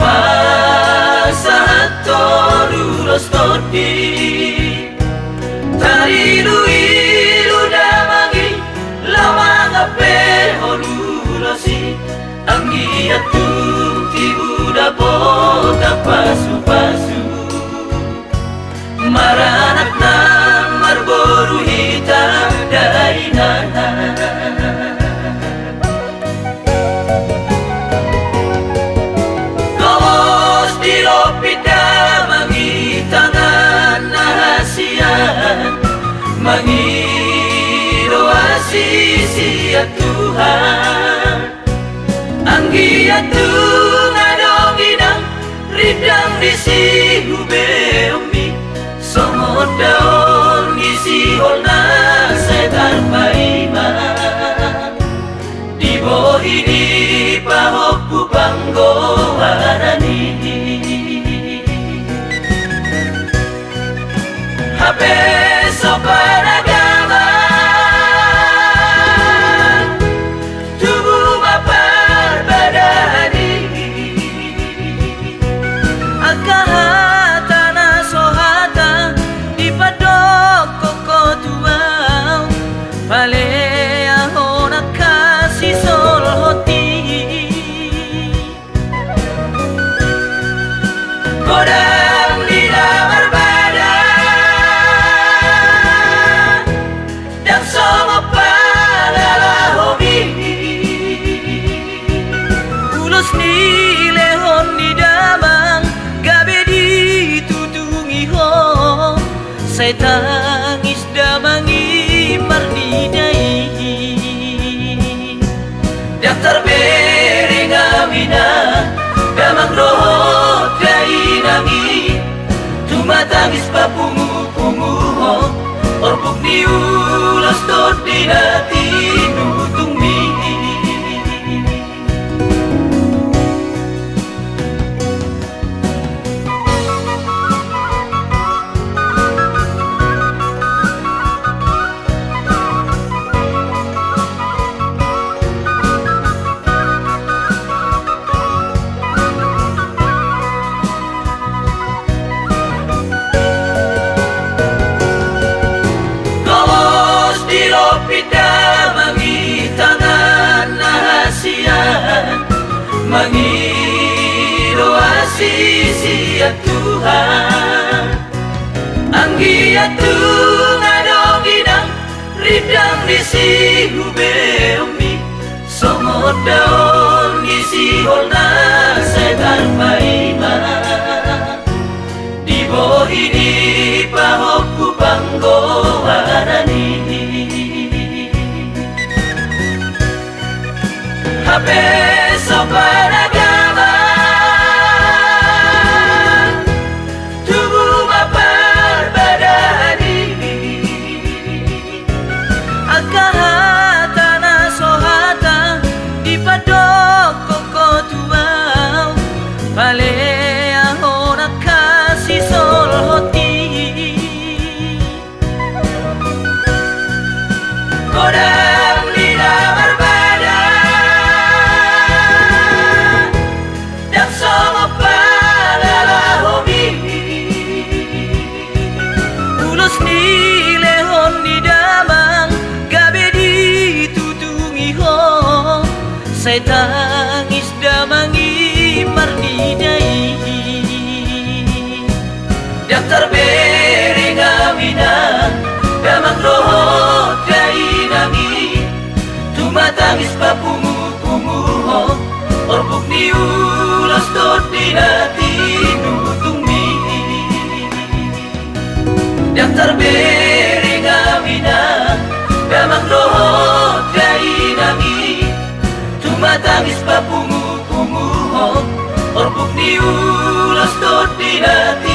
pasahat torulos todi tarilu ilu damangi lawang ape holulosi anggi atung tibu dapot pasu-pasu maranak na marboru hitam dainana kaos dilopida mangitangan nahasian mangiro asisi ya Tuhan anggi atung adonginang ridang disi hubeumi somot daun ngisi holna setar paima di bohi di pahokku panggo warani hape sopan agama tubuh mapar badani akahatana sohata dipadok koko tuau pale ahona kasih sol hoti kodang di damar badan dan sama palala hobi ulos ni lehon di damang gabe ditutungi ho saya tangis damangi mardidai daftar bering amina damang roh dai nangi cuma tangis papungu-pungu ho orbuk ni ulas tot dinati nutung mi mangiro asisi ya Tuhan anggi atung adonginang ridang disi hubeumi somot daun ngisi holna setar paima di bohi di pahokku panggo warani hape sopan agama tubuh mapar badani akahatana sohata dipadok koko tuau pale ahona kasih sol hoti kodang di damar saya tangis damangi mardidai daftar bering amina damang roh dai nangi cuma tangis papungu-pungu ho orbuk ni ulas tot dinati nutung mi daftar bering amina damang roh dai nangi tangis papungu-pungu ho orbuk ni ulas tot dinati